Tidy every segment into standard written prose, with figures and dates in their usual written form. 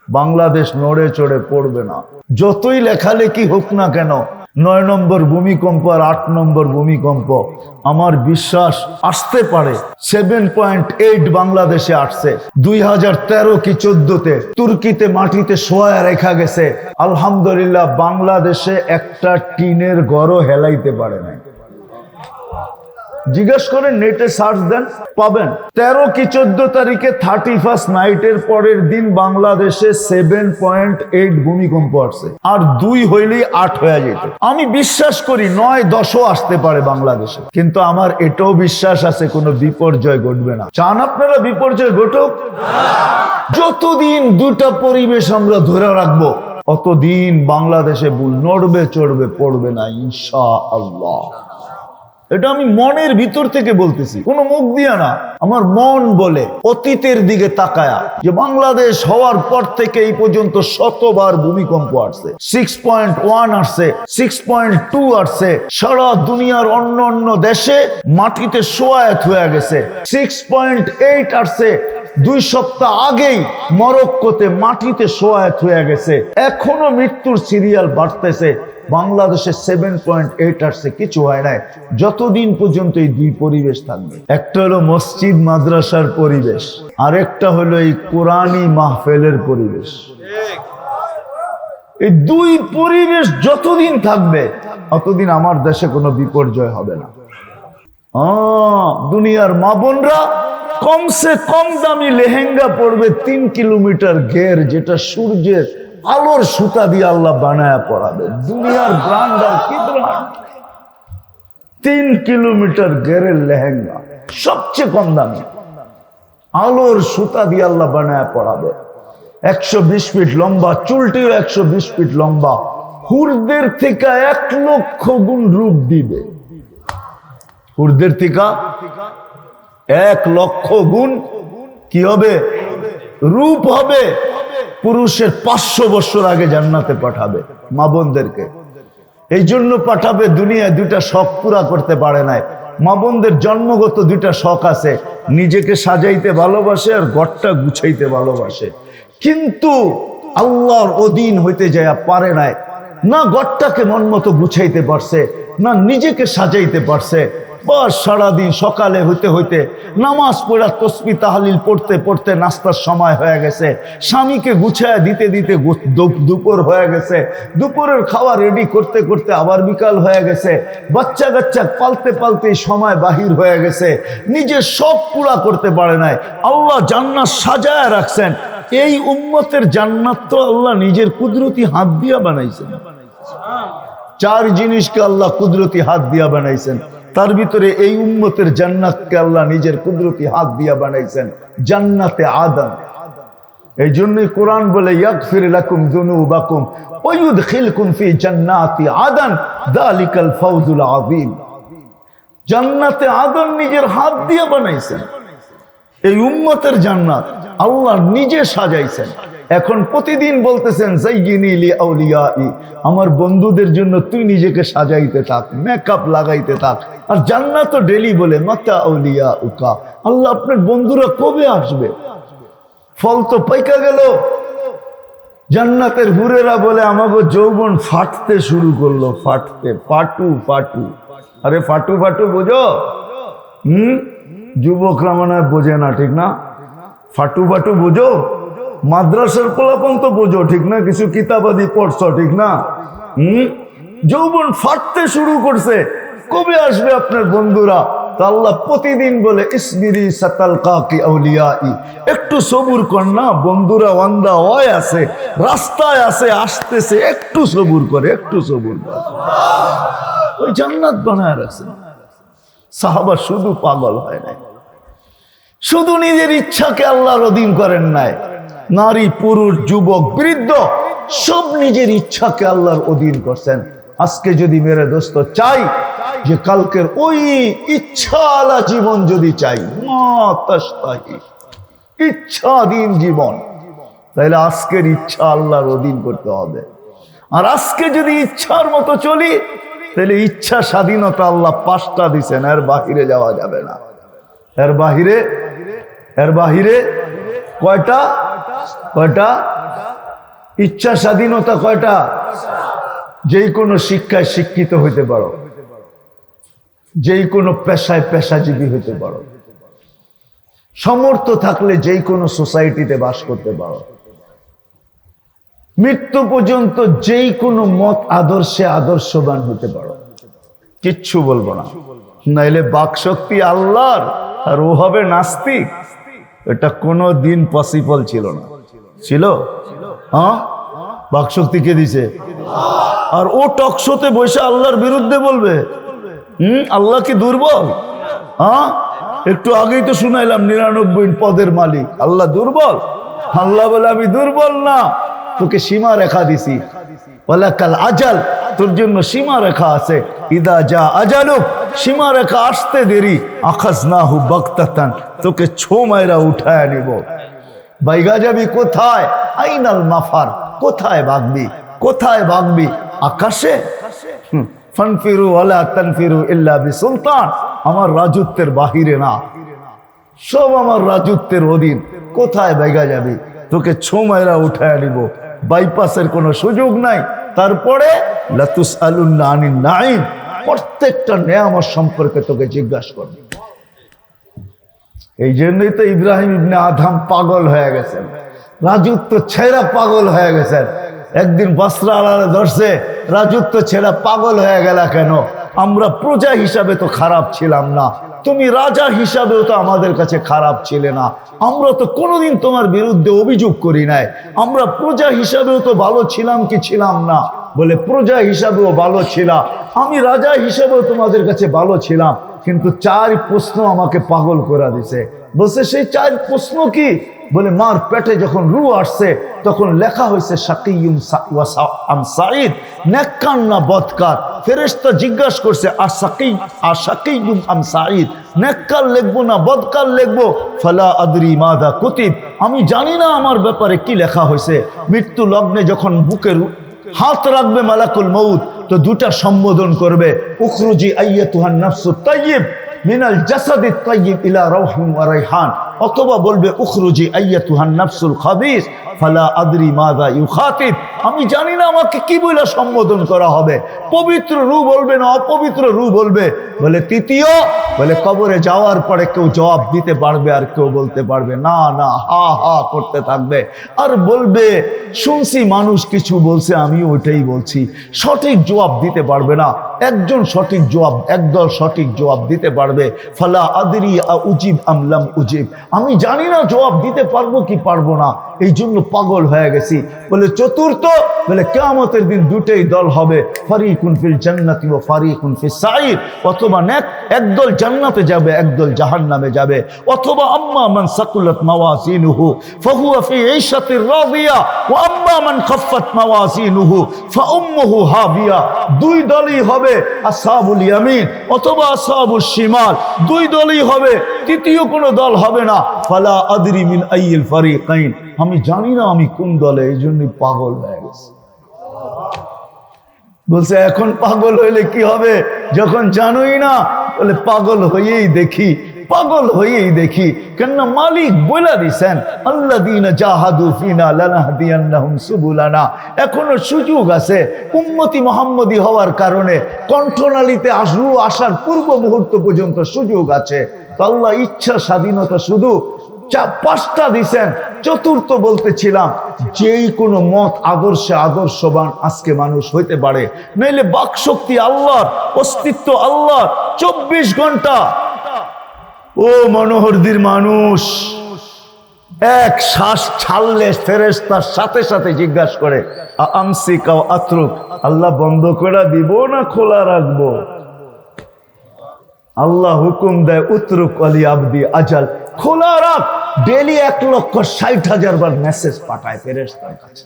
বাংলাদেশ নড়ে চড়ে পড়বে না, যতই লেখালেখি হোক না কেন। 9 নম্বর ভূমিকম্প আর 8 নম্বর ভূমিকম্প, আমার বিশ্বাস আসতে পারে। 7.8 বাংলাদেশে আসছে 2013 কি 14-তে, তুর্কিতে মাটিতে শোয়া রেখা গেছে। আলহামদুলিল্লাহ, বাংলাদেশে একটা টিনের ঘরও হেলাইতে পারে না। জিজ্ঞেস করেন, নেটে সার্চ দেন, পাবেন। 13 কি 14 তারিখে 31st নাইটের পরের দিন বাংলাদেশে 7.8 ভূমিকম্প আসছে, আর 2 হইলেই 8 হয়ে যেত। আমি বিশ্বাস করি 9-10ও আসতে পারে বাংলাদেশে, কিন্তু আমার এটাও বিশ্বাস আছে কোনো বিপর্যয় ঘটবে না। চান আপনারা বিপর্যয় ঘটুক? যতদিন দুটা পরিবেশ আমরা ধরে রাখবো, অতদিন বাংলাদেশে ভুল নড়বে চড়বে পড়বে না ইনশাআল্লাহ। এটা আমি মনের ভিতর থেকে বলতেছি, কোনো মুখ দিয়া না। আমার মন বলে, অতীতের দিকে তাকায়া, যে বাংলাদেশ হওয়ার পর থেকে এই পর্যন্ত শতবার ভূমিকম্প আসছে। 6.1 আসছে, 6.2 আসছে। সারা দুনিয়ার অন্য অন্য দেশে মাটিতে শোয়ায়েত হয়ে গেছে। 6.8 আসছে 2 সপ্তাহ আগেই মরক্কোতে মাটিতে শোয়ায়েত হয়ে গেছে। এখনো মৃত্যুর সিরিয়াল বাড়তেছে। বাংলাদেশে 7.8 আসছে, কিছু হয় নাই। যতদিন পর্যন্ত এই 2 পরিবেশ থাকবে, একটা হলো মসজিদ মাদ্রাসার পরিবেশ, আর একটা হলো এই কোরআনী মাহফিলের পরিবেশ। এই 2 পরিবেশ যতদিন থাকবে, ততদিন আমার দেশে কোনো বিপর্যয় হবে না। দুনিয়ার মা বোনরা কমসে কম দামি লেহেঙ্গা পরবে 3 কিলোমিটার ঘের, যেটা সূর্যের আলোর সুতা দিয়ে আল্লাহ বানায়া পড়াবে। দুনিয়ার ব্র্যান্ড আর কি ব্র্যান্ড, 3 কিলোমিটার ঘেরের লেহেঙ্গা, সবচেয়ে কম দামি, আলোর সুতা দিয়ে আল্লাহ বানায়া পড়াবে। 120 ফিট লম্বা, চুলটিও 120 ফিট লম্বা। হুরদের থেকে 1 লক্ষ গুণ রূপ দিবে। হুরদের থেকে 1 লক্ষ গুণ কি হবে? রূপ হবে। পুরুষের 500 বছর আগে জান্নাতে পাঠাবে মা বোনদেরকে। এই জন্য পাঠাবে, দুনিয়ায় 2টা শখ পুরা করতে পারে নাই। মা বোনদের জন্মগত 2টা শখ আছে, নিজেকে সাজাইতে ভালোবাসে আর ঘরটা গুছাইতে ভালোবাসে। কিন্তু আল্লাহর অধীন হইতে যায় পারে নাই, না ঘরটাকে মন মতো গুছাইতে পারছে, না নিজেকে সাজাইতে পারছে। বাস সারাদিন সকালে হইতে হইতে নামাজ পড়া তসবিহ তাহলিল পড়তে পড়তে নাস্তার সময় হয়ে গেছে, স্বামীকে গুছায়া দিতে দিতে দুপুর হয়ে গেছে, দুপুরের খাওয়া রেডি করতে করতে আবার বিকাল হয়ে গেছে, বাচ্চা কাচ্চা পালতে পালতে সময় বাহির হয়ে গেছে, নিজে সব পুরা করতে পারে নাই। আল্লাহ জান্নাত সাজায়া রাখছেন। এই উম্মতের জান্নাত তো আল্লাহ নিজের কুদরতি হাত দিয়া বানাইছেন। 4 জিনিসকে আল্লাহ কুদরতি হাত দিয়া বানাইছেন, তার ভিতরে এই উম্মতের জান্নাতকে আল্লাহ নিজের কুদরতি হাত দিয়া বানাইছেন, জান্নাতে আদন। এই জন্যই কোরআন বলে, ইয়াগফির লাকুম যুনুবাকুম ওয়া ইউদখিলকুম ফি জান্নাতি আদন যালিকাল ফাওজুল আযীম। জান্নাতে আদন নিজের হাত দিয়ে বানাইছেন। এই উম্মতের জান্নাত আল্লাহ নিজে সাজাইছেন। এখন প্রতিদিন বলতেছেন, যাইয়িনি লি আউলিয়াই, আমার বন্ধুদের জন্য তুই নিজেকে সাজাইতে থাক, মেকআপ লাগাইতে থাক। আর জান্নাত ডেলি বলে, মাতা আউলিয়া উকা, আল্লাহ আপনার বন্ধুরা কবে আসবে? ফল তো পাইকা গেল। জান্নাতের হুরেরা বলে, আমাকে যৌবন ফাটতে শুরু করলো, ফাটতে, ফাটু ফাটু। আরে ফাটু ফাটু বোঝো? যুবকরা মনে হয় বোঝে না, ঠিক না? ফাটু ফাটু বোঝো? মাদ্রাসার পোলাপন তো বোঝো, ঠিক না? কিছু কিতাবাদি পড়ছো, ঠিক না? যৌবন ফাটতে শুরু করছে, কবে আসবে আপনার বন্ধুরা? তা আল্লাহ প্রতিদিন বলে, ইসবিরি সাতালকাকি আউলিয়াই, একটু সবুর কর না, বন্ধুরা ওয়ান্দা হয় আছে, রাস্তায় আছে, আসতেছে, একটু সবুর করে, একটু সবুর করে। ওই জান্নাত বানায় রাখছে। সাহাবা শুধু পাগল হয় নাই, শুধু নিজের ইচ্ছাকে আল্লাহর অধীন করেন নাই। নারী পুরুষ যুবক বৃদ্ধ সব নিজের ইচ্ছাকে আল্লাহর অধীন করছেন। আজকে যদি মেরে দোস্ত চাই যে কালকের ওই ইচ্ছাওয়ালা জীবন যদি চাই, ইচ্ছাধীন জীবন, তাহলে আজকের ইচ্ছা আল্লাহর অধীন করতে হবে। আর আজকে যদি ইচ্ছার মতো চলি, তাহলে ইচ্ছা স্বাধীনতা আল্লাহ 5টা দিছেন, এর বাহিরে যাওয়া যাবে না। এর বাহিরে কয়টা? ইচ্ছা স্বাধীনতা কয়টা? যেই কোনো শিক্ষায় শিক্ষিত হইতে পারো, যেই কোনো পেশায় পেশাজীবী হইতে পারো, সমর্থ থাকলে যেই কোনো সোসাইটিতে বাস করতে পারো, মৃত্যু পর্যন্ত যেই কোনো মত আদর্শে আদর্শবান হতে পারো, কিচ্ছু বলবো না। নাইলে বাক শক্তি আল্লাহর আর ও হবে নাস্তিক, এটা কোনো দিন পসিবল ছিল না। ছিল? হ্যাঁ, বাক শক্তি কে দিছে? আর ও টকশোতে বসে আল্লাহর বিরুদ্ধে বলবে? আল্লাহ কি দুর্বল? হ্যাঁ, একটু আগেই তো শুনাইলাম 99 পদের মালিক। আল্লাহ দুর্বল? আল্লাহ বলে আমি দুর্বল না, তোকে সীমা রেখা দিছি। ওয়ালাকাল আজাল, তোর জন্য সীমা রেখা আছে। ইদা যা আজালুক, সীমা রেখা আসতে দেরি, আখাজনাহু বাগতাতান, তোকে ছো মাইরা উঠায় নিব। বাইগা যাবি কোথায়? আইনাল মাফার, কোথায় ভাগবি? কোথায় ভাগবি? আকাশে? ফানফিরু ওয়ালা তানফিরু ইল্লা বিসুলতান, আমার রাজত্বের বাহিরে না, সব আমার রাজত্বের অধীন। কোথায় বাইগা যাবি? তোকে ছো মাইরা উঠায় নিব, বাইপাসের কোনো সুযোগ নাই। তারপরে লাতুসআলুন্না আনিন নাঈম, প্রত্যেকটা নেয়ামত সম্পর্কে তোকে জিজ্ঞাসা করবে। এই জন্যই তো ইব্রাহিম ইবনে আদম পাগল হয়ে গেছেন, রাজত্ব ছেড়া পাগল হয়ে গেছেন। একদিন বসরা আলাদা ধরছে, রাজত্ব ছেড়া পাগল হয়ে গেল কেন? আমরা প্রজা হিসাবে তো খারাপ ছিলাম না, তুমি রাজা হিসাবেও তো আমাদের কাছে খারাপ ছিলে না, আমরা তো কোনোদিন তোমার বিরুদ্ধে অভিযোগ করি নাই, আমরা প্রজা হিসাবেও তো ভালো ছিলাম কি ছিলাম না? বলে প্রজা হিসাবেও ভালো ছিলাম, আমি রাজা হিসাবেও তোমাদের কাছে ভালো ছিলাম, কিন্তু 4 প্রশ্ন আমাকে পাগল করে দিছে। বলছে সেই 4 প্রশ্ন কি? বলে মার পেটে যখন রু আসছে তখন লেখা হয়েছে শাকিয়ুম আম সাঈদ, নেককার না বদকার। ফেরেশতা জিজ্ঞাসা করছে আশাকিয়ুম আম সাঈদ, নেককার লিখবো না বদকার লিখবো? ফালা আদরি মাদা কুতিব, আমি জানি না আমার ব্যাপারে কি লেখা হয়েছে। মৃত্যু লগ্নে যখন বুকের হাত রাখবে মালাকুল মউত, তো দুটা সম্বোধন করবে, উখরুজি আইয়াতুহান নাফসুত তাইয়্যিব মিনাল জাসাদিত তাইয়্যিব ইলা রাউহিন ওয়া রাইহান, অথবা বলবে উখরুজি আইয়াতুহান নাফসুল খাবিস ফালা আদরি মাযা ইউখাতিব, আমি জানি না আমাকে কি বলে সম্বোধন করা হবে, পবিত্র রূহ বলবে না অপবিত্র রূহ বলবে। বলে তৃতীয়, বলে কবরে যাওয়ার পরে কেউ জবাব দিতে পারবে আর কেউ বলতে পারবে না, না হা হা করতে থাকবে আর বলবে শুনছি মানুষ কিছু বলছে আমি ওইটাই বলছি, সঠিক জবাব দিতে পারবে না। একজন সঠিক জবাব, একদল সঠিক জবাব দিতে পারবে। ফালা আদরি উজিব আম লাম উজিব, আমি জানি না জবাব দিতে পারবো কি পারবো না, এই জন্য পাগল হয়ে গেছি। বলে চতুর্থ, বলে কিয়ামতের দিন দুটোই দল হবে, ফারিকুন ফিল জান্নাতি ওয়া ফারিকুন ফিস সাঈর, অথবা একদল জান্নাতে যাবে একদল জাহান্নামে যাবে, অথবা আম্মা মান সাকুলাত মাওয়াজিনুহু ফাহুয়া ফি ঈশাতির রাদিয়া ওয়া আম্মা মান খাফফাত মাওয়াজিনুহু ফাউম্মুহু হাবিয়া। দুই দলই হবে, আসহাবুল ইয়ামিন অথবা আসহাবুশ শিমাল, দুই দলই হবে, তৃতীয় কোনো দল হবে না। ফালা আদরি মিন আইয়িল ফারিকাইন, আমি জানি না আমি কোন দলে, এই জন্য পাগল হয়ে গেছে। বলছে এখন পাগল হইলে কি হবে? যখন জানোই না, বলে পাগল হয়েই দেখি, পাগল হয়েই দেখি। কেননা মালিক বলে দিছেন আল্লাযীনা জাহাদু ফিনা লানাহদিয়ান্নাহুম সুবুলানা, এখনো সুযোগ আছে। উম্মতি মুহাম্মদী হওয়ার কারণে কণ্ঠনালীতে আসার পূর্ব মুহূর্ত পর্যন্ত সুযোগ আছে। তো আল্লাহ ইচ্ছা স্বাধীনতা শুধু 5টা দিছেন। চতুর্থ বলতেছিলাম, যেই কোনো মত আদর্শে আদর্শবান আজকে মানুষ হইতে পারে, নইলে বাক শক্তি আল্লাহর, অস্তিত্ব আল্লাহর। 24 ঘন্টা ও মনোহরদির মানুষ এক শ্বাস ছাড়লে ফেরেশতার সাথে সাথে জিজ্ঞাসা করে আমসিকা ওয়া আতরুক, আল্লাহ বন্ধ করে দিব না খোলা রাখবো? আল্লাহ হুকুম দেয় উতরুক আলী আবদি আজাল, খোলা রাখ। ডেলি 1,60,000 বার মেসেজ পাঠায় ফেরেশতার কাছে।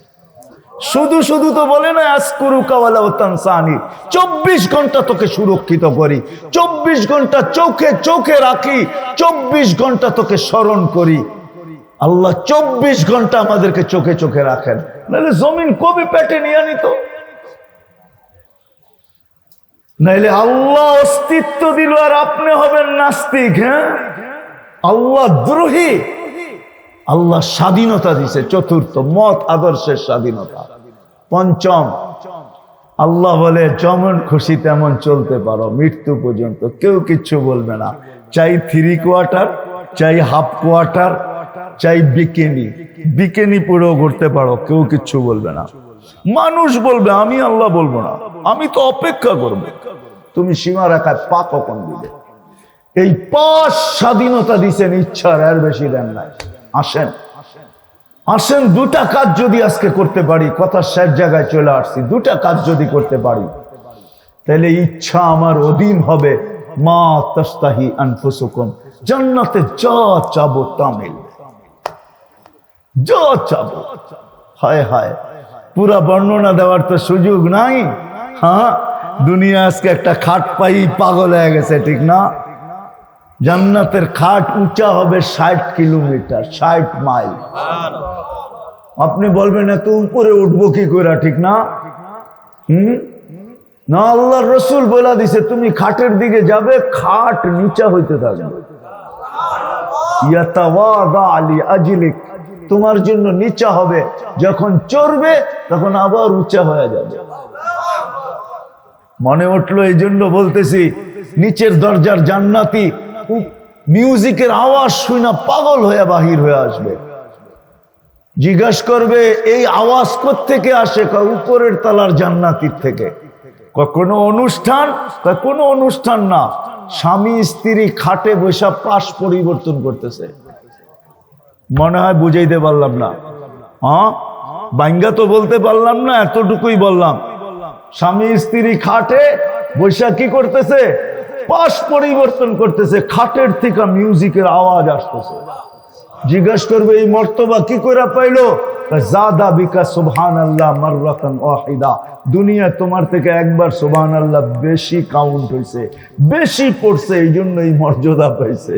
শুধু শুধু তো বলে না আজকুরুকা ওয়ালা তানসানি, 24 ঘন্টা তোকে সুরক্ষিত করি, 24 ঘন্টা চোখে চোখে রাখি, 24 ঘন্টা তোকে স্মরণ করি। আল্লাহ 24 ঘন্টা আমাদেরকে চোখে চোখে রাখেন, নাহলে জমিন কবে পেটে নিয়ে নিত। নাইলে আল্লাহ অস্তিত্ব দিল আর আপনি হবেন নাস্তিক। হ্যাঁ, আল্লাহ দ্রোহী। আল্লাহ স্বাধীনতা দিছে। চতুর্থ, মত আদর্শের স্বাধীনতা। পঞ্চম, আল্লাহ বলে যেমন খুশি তেমন চলতে পারো মৃত্যু পর্যন্ত, কেউ কিচ্ছু বলবে না। চাই 3 কোয়ার্টার, চাই হাফ কোয়ার্টার, চাই বিকেনি, বিকেনি পরেও করতে পারো, কেউ কিচ্ছু বলবে না। মানুষ বলবে, আমি আল্লাহ বলবো না। আমি তো অপেক্ষা করব তুমি সীমা রেখায় পা কখন দিবে। এই 5 স্বাধীনতা দিছেন ইচ্ছার, এর বেশি দেন নাই। আসেন আসেন, 2টা কাজ যদি আজকে করতে পারি, কথা শেষ জায়গায় চলে আসছি, 2টা কাজ যদি করতে পারি তাহলে ইচ্ছা আমার অধীন হবে। মা তাস্তাহি আনফুসুকুম, জান্নাতে যা চাবো তা মিলবে, যা চাবো। হায় হায়, পুরা বর্ণনা দেওয়ার তো সুযোগ নাই। হ্যাঁ, দুনিয়া আজকে একটা খাট পাই পাগল হয়ে গেছে, ঠিক না? জান্নাতের খাট উঁচা হবে 60 কিলোমিটার, 60 মাইল। আপনি বলবেন এত উপরে উঠবো কি করে, ঠিক না? না, আল্লাহর রসুল বলে দিছে তুমি খাটের দিকে যাবে, খাট নিচা হইতে থাকবে। ইয়াতাওয়াদা আলি আজলিক, তোমার জন্য নিচা হবে, যখন চড়বে তখন আবার উঁচা হয়ে যাবে। মনে উঠলো, এই জন্য বলতেছি, নিচের দরজার জান্নাতি মিউজিকের আওয়াজ শুনে পাগল হয়ে বাহির হয়ে আসবে। জিজ্ঞাসা করবে এই আওয়াজ কোত্থেকে আসে? উপরের তলার জান্নাতির থেকে। কোনো অনুষ্ঠান? কোনো অনুষ্ঠান না, স্বামী স্ত্রী খাটে বসে পাশ পরিবর্তন করতেছে। মনে হয় বুঝাইতে পারলাম না? হ্যাঁ, বাঙ্গা তো বলতে পারলাম না, এতটুকুই বললাম। স্বামী স্ত্রী খাটে বৈশা কি করতেছে? পাশ পরিবর্তন করতেছে, খাটের থেকে মিউজিকের আওয়াজ আসতেছে। জিজ্ঞাসা করবে এই মর্তবা কি করে পাইলো? জাদা বিকা সুবহানাল্লাহ মাররাতান ওয়াহিদা, দুনিয়া তোমার থেকে একবার সুবহানাল্লাহ বেশি কাউন্ট হইছে, বেশি পড়ছে, এই জন্য এই মর্যাদা পাইছে।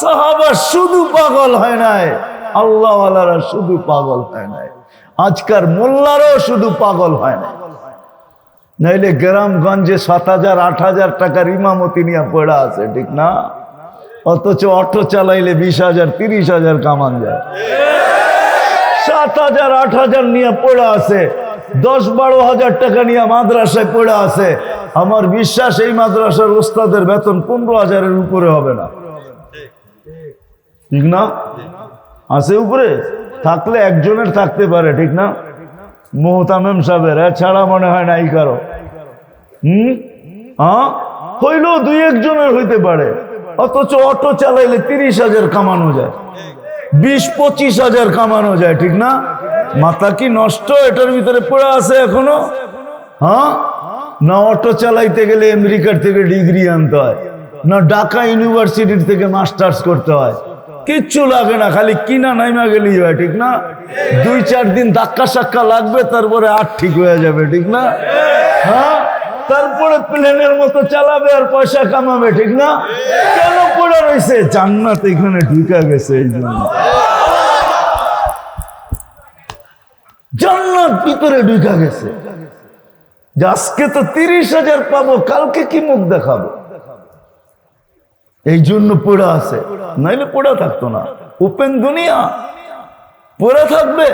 সাহাবা শুধু পাগল হয় নাই, আল্লাহওয়ালারা শুধু পাগল হয় নাই, আজকার মোল্লারও শুধু পাগল হয় না। নাইলে গ্রামগঞ্জে 7,000 8,000 টাকার ইমামতি নিয়ে পড়া আছে, ঠিক না? অথচ অটো চালাইলে 20,000 30,000 কামান যায়। 7,000 8,000 নিয়ে পড়া আছে, 10-12,000 টাকা নিয়ে মাদ্রাসায় পড়া আছে। আমার বিশ্বাস এই মাদ্রাসার ওস্তাদের বেতন 15,000-এর উপরে হবে না, ঠিক না? আছে উপরে, থাকলে একজনের থাকতে পারে, ঠিক না? মোহতামেম সাহেবের, এছাড়া মনে হয় নাই কারো। হইলেও 2-1 জনের হইতে পারে। অথচ অটো চালাইলে 30,000 কামানো যায়, 20-25,000 কামানো যায়, ঠিক না? মাথা কি নষ্ট এটার ভিতরে পড়ে আছে এখনো? হ্যাঁ, না অটো চালাইতে গেলে আমেরিকার থেকে ডিগ্রি আনতে হয়, না ঢাকা ইউনিভার্সিটির থেকে মাস্টার্স করতে হয়, কিচ্ছু লাগে না, খালি কিনা নাইমা গেলেই হয়, ঠিক না? 2-4 দিন ধাক্কা সাক্কা লাগবে, তারপরে আর ঠিক হয়ে যাবে, ঠিক না? হ্যাঁ, তারপরে প্লেনের মতো চালাবে আর পয়সা কামাবে, ঠিক না? কেন পড়ে রয়েছে? জান্নাত এখানে ঢুকে গেছে, এই জন্য জান্নাত ভিতরে ঢুকে গেছে। আজকে তো 30,000 পাবো, কালকে কি মুখ দেখাবো, এই জন্য পড়ে আছে। নাইলে পড়ে থাকতো না, ওপেন দুনিয়া পড়ে থাকবে।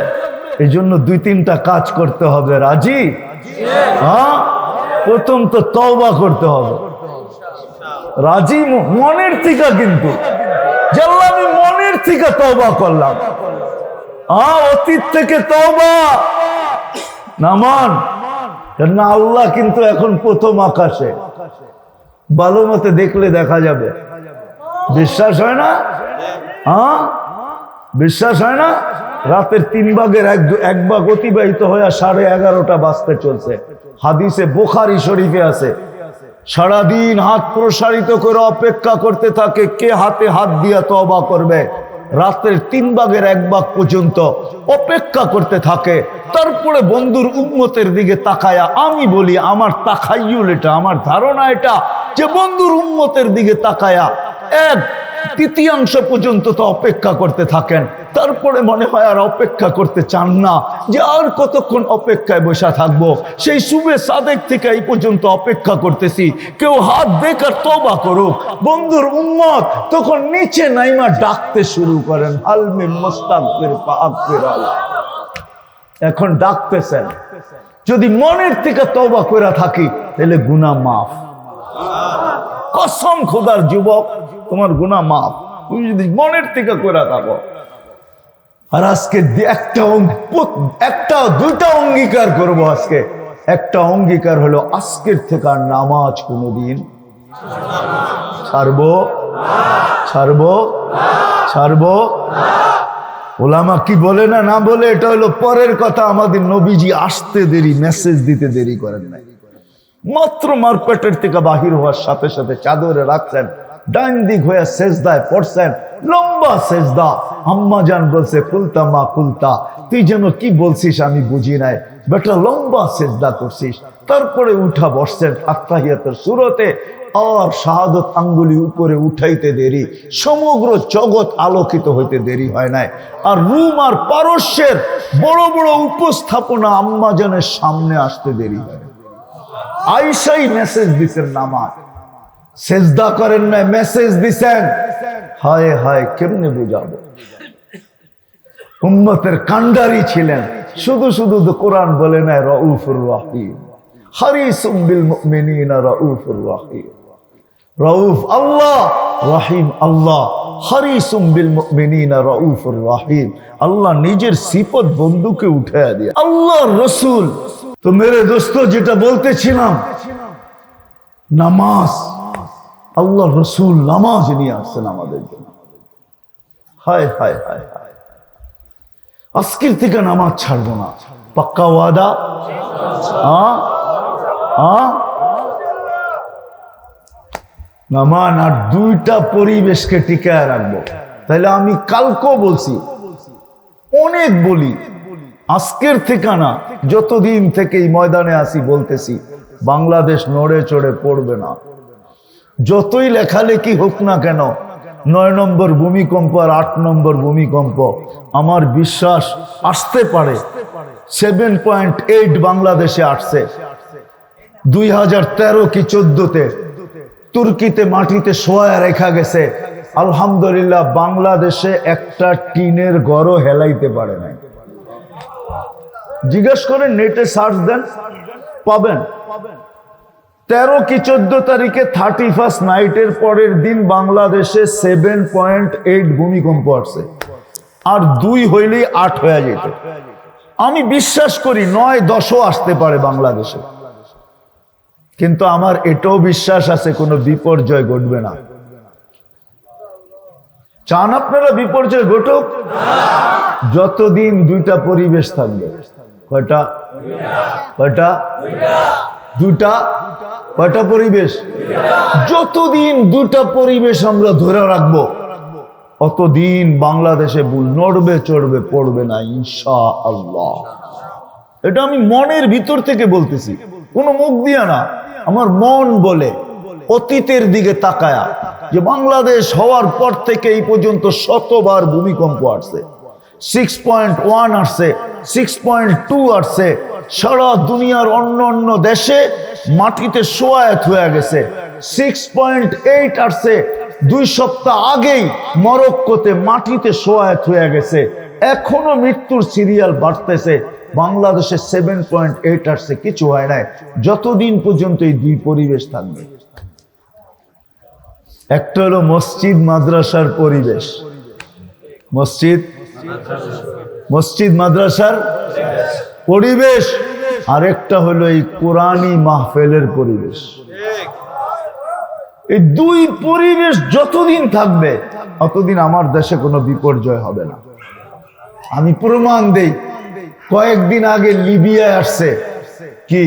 এই জন্য 2-3টা কাজ করতে হবে। রাজি? হ্যাঁ, প্রথম তো তওবা করতে হবে। রাজি? মনের থেকে, কিন্তু জানলাম আমি মনের থেকে তওবা করলাম। অতীত থেকে তওবা নামান না। আল্লাহ কিন্তু এখন প্রথম আকাশে, ভালো মতে দেখলে দেখা যাবে। বিশ্বাস হয় না? বিশ্বাস হয় না? রাতের 3 ভাগের 1 ভাগ অতিবাহিত হয়ে 11:30টা বাজতে চলছে। হাদিসে বুখারী শরীফে আছে, সারাদিন হাত প্রসারিত করে অপেক্ষা করতে থাকে কে হাতে হাত দিয়া তওবা করবে। রাতের 3 ভাগের 1 ভাগ পর্যন্ত অপেক্ষা করতে থাকে। তারপরে বন্ধুর উম্মতের দিকে তাকায়া, আমি বলি আমার তাকাইয়ুল এটা, আমার ধারণা এটা, যে বন্ধুর উম্মতের দিকে তাকায়া 1 তৃতীয়াংশ পর্যন্ত তো অপেক্ষা করতে থাকেন, তারপরে মনে হয় আর অপেক্ষা করতে চান না, যে আর কতক্ষণ অপেক্ষায় বসে থাকবো। সেই সুবে সাদেক থেকে এই পর্যন্ত অপেক্ষা করতেছি, কেউ হাত দেখার তওবা করুক। বন্ধুর উম্মত তখন নিচে নাইমা ডাকতে শুরু করেন, হালমে মুস্তাগফির ফাগফির আল্লাহ। এখন ডাকতেছেন, যদি মনের থেকে তওবা করে থাকি তাহলে গুনাহ মাফ। কসম খোদার যুবক, তোমার গুনাহ মাফ, তুমি যদি মনের থেকে করে থাকো। আর আজকে একটা দুইটা অঙ্গীকার করব। আজকে একটা অঙ্গীকার হলো, আজকের থেকে আর নামাজ কোনোদিন ছাড়বো ওলামা কি বলে না না বলে এটা হলো পরের কথা। আমাদের নবীজি আসতে দেরি, মেসেজ দিতে দেরি করেন নাই। মাত্র মারপেটের থেকে বাহির হওয়ার সাথে সাথে চাদরে রাখছেন, ডান দিক হয়ে সেজদায় পড়ছেন, লম্বা সেজদা। আম্মা জান বলছে, কুলতা মা কুলতা, তুই যেন কি বলছিস আমি বুঝি নাই, বেটা লম্বা সেজদা করছিস। তারপরে উঠা বসছেন আত্তাহিয়াতের সুরতে, আর শাহাদত আঙ্গুলি উপরে উঠাইতে দেরি, সমগ্র জগৎ আলোকিত হইতে দেরি হয় নাই। আর রুম আর পারস্যের বড় বড় উপস্থাপনা আম্মা জানের সামনে আসতে দেরি হয়। আয়েশাই মেসেজ দিছেন নামাজ, সেজদা করেন না, মেসেজ দিছেন। হায় হায়, কেমনে বুঝাবো? উম্মতের কান্ডারি ছিলেন। শুধু শুধু তো কোরআন বলে না রাউফুর রহিম, হারিসুম বিল মুমিনিনা রাউফুর রহিম। রাউফ আল্লাহ, রহিম আল্লাহ, হারিসুম বিল মুমিনিনা রাউফুর রহিম। আল্লাহ নিজের সিফত বন্ধুকে উঠায়া দিয়ে আল্লাহর রাসূল। তো মেরে দোস্ত, যেটা বলতেছিলাম, নামাজ, আল্লাহ রসুল নামাজ নিয়ে আসছেন আমাদের জন্য। হায় হায় হায় হায়, আজকের থেকে নামাজ ছাড়বো না, পাক্কা ওয়াদা? নামান আর দুইটা পরিবেশকে টিকায় রাখবো। তাহলে আমি কালকেও বলছি, অনেক বলি, আজকের থেকে না, যতদিন থেকে এই ময়দানে আসি বলতেছি, বাংলাদেশ নড়ে চড়ে পড়বে না। যতই লেখালেখি হোক না কেন, 9 নম্বর ভূমিকম্প আর 8 নম্বর ভূমিকম্প, আমার বিশ্বাস আসতে পারে। 7.8 বাংলাদেশে আসছে, 2013 কি 14-তে তুর্কিতে মাটিতে শোয়া রেখা গেছে। আলহামদুলিল্লাহ, বাংলাদেশে একটা টিনের ঘরও হেলাইতে পারে নাই। জিজ্ঞেস করেন, নেটে সার্চ দেন, পাবেন। 13 কি 14 তারিখে 31st নাইটের পরের দিন বাংলাদেশে 7.8 ভূমিকম্প আসছে। আর 2 হইলেই 8 হয়ে যেত। আমি বিশ্বাস করি 9-10ও আসতে পারে বাংলাদেশে, কিন্তু আমার এটাও বিশ্বাস আছে কোনো বিপর্যয় ঘটবে না। চান আপনারা বিপর্যয় ঘটুক? যতদিন দুইটা পরিবেশ থাকবে। কয়টা? দুটা। কয়টা পরিবেশ? যতদিন দুটা পরিবেশ আমরা ধরে রাখবো, অতদিন বাংলাদেশে ভুল নড়বে চড়বে পড়বে না ইনশাআল্লাহ। এটা আমি মনের ভিতর থেকে বলতেছি, কোনো মুখ দিয়া না। আমার মন বলে, অতীতের দিকে তাকায়া, যে বাংলাদেশ হওয়ার পর থেকে এই পর্যন্ত শতবার ভূমিকম্প আসছে। 6.1 আসছে, 6.2 আসছে। সারা দুনিয়ার অন্য অন্য দেশে মাটিতে শোয়ায়াত হয়ে গেছে। 6.8 আসছে 2 সপ্তাহ আগেই মরক্কোতে মাটিতে শোয়ায়াত হয়ে গেছে। এখনো মৃত্যুর সিরিয়াল বাড়তেছে। বাংলাদেশে 7.8 আসছে, কিছু হয় নাই। যতদিন পর্যন্ত এই দুই পরিবেশ থাকবে, একটা হলো মসজিদ মাদ্রাসার পরিবেশ, মসজিদ মাদ্রাসার পরিবেশ, আরেকটা হলো এই কোরআনী মাহফিলের পরিবেশ। এই দুই পরিবেশ যতদিন থাকবে, ততদিন আমার দেশে কোনো বিপর্যয় হবে না। আমি প্রমাণ দেই, কয়েকদিন আগে লিবিয়ায় আসছে, কি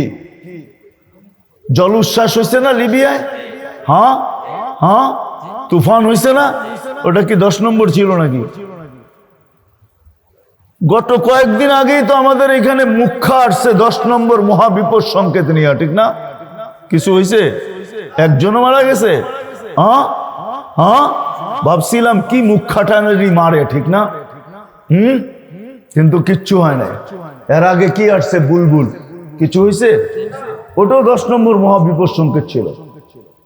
জলোচ্ছ্বাস হয়েছে না লিবিয়ায়? হ্যাঁ, তুফান হয়েছে না? ওটা কি 10 নম্বর ছিল নাকি? গত কয়েকদিন আগেই তো আমাদের এখানে মুখ্যা আসছে 10 নম্বর মহাবিপদ সংকেত নিয়ে, ঠিক না? কিছু হয়েছে? একজনও মারা গেছে? ভাবছিলাম কি মুখ খাটানেরই মারে, ঠিক না? কিন্তু কিচ্ছু হয় না। এর আগে কি আসছে? বুলবুল। কিছু হয়েছে? ওটাও 10 নম্বর মহাবিপদ সংকেত ছিল।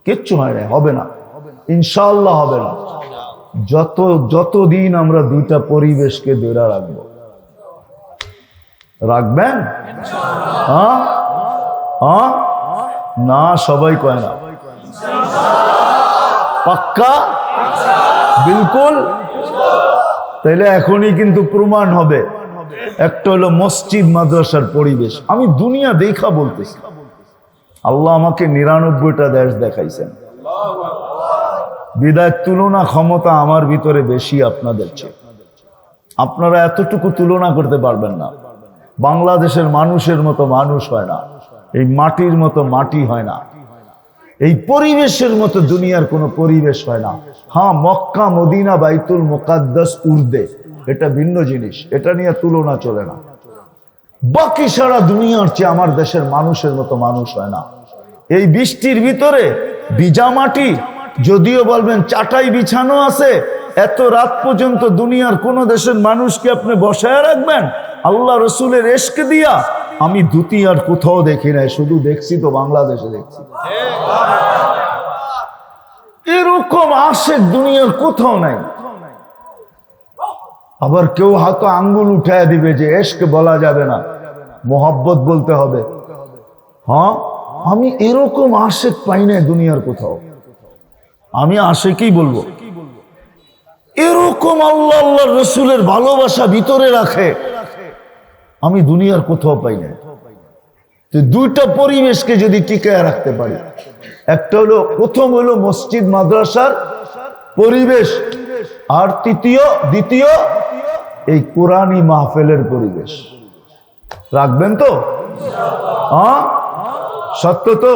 কিচ্ছু হয় না, হবে না, ইনশাআল্লাহ হবে না। যতদিন আমরা দুইটা পরিবেশকে ধরে রাখবো, রাখবেন? না, সবাই কয় না। পাক্কা? বিলকুল? তাইলে এখনই কিন্তু প্রমাণ হবে। একটা হলো মসজিদ মাদ্রাসার পরিবেশ। আমি দুনিয়া দেখা বলতেছি, আল্লাহ আমাকে 99টা দেশ দেখাইছেন, বিদায় তুলনা ক্ষমতা আমার ভিতরে বেশি আপনাদের চেয়ে। আপনারা এতটুকু তুলনা করতে পারবেন না। বাংলাদেশের মানুষের মতো মানুষ হয় না, এই মাটির মতো মাটি হয় না, এই পরিবেশের মতো দুনিয়ার কোনো পরিবেশ হয় না। হ্যাঁ, মক্কা মদিনা বাইতুল মুকাদ্দাস উর্দে, এটা ভিন্ন জিনিস, এটা নিয়ে তুলনা চলে না। বাকি সারা দুনিয়ার চেয়ে আমার দেশের মানুষের মতো মানুষ হয় না। এই বৃষ্টির ভিতরে ভিজা মাটি, যদিও বলবেন চাটাই বিছানো আছে, এত রাত পর্যন্ত দুনিয়ার কোন দেশের মানুষকে আপনি বসায় রাখবেন আল্লাহ রসুলের এশকে দিয়া? আমি ধুতি আর কোথাও দেখি নাই, শুধু দেখছি তো বাংলাদেশে দেখছি। এরকম আশেক দুনিয়ার কোথাও নাই। আবার কেউ হাতে আঙ্গুল উঠায় দিবে যে এশকে বলা যাবে না, মোহাব্বত বলতে হবে। হ্যাঁ, আমি এরকম আশেক পাই না দুনিয়ার কোথাও। আমি আশেকই বলবো, এরকম আল্লাহ আল্লাহ রসুলের ভালোবাসা ভিতরে রাখে আমি দুনিয়ার কোথাও পাই না। তো দুইটা পরিবেশকে যদি টিকায় রাখতে পারি, একটা হলো, প্রথম হলো মসজিদ মাদ্রাসার পরিবেশ, আর দ্বিতীয় এই কোরআনী মাহফিলের পরিবেশ। রাখবেন তো? সত্য তো?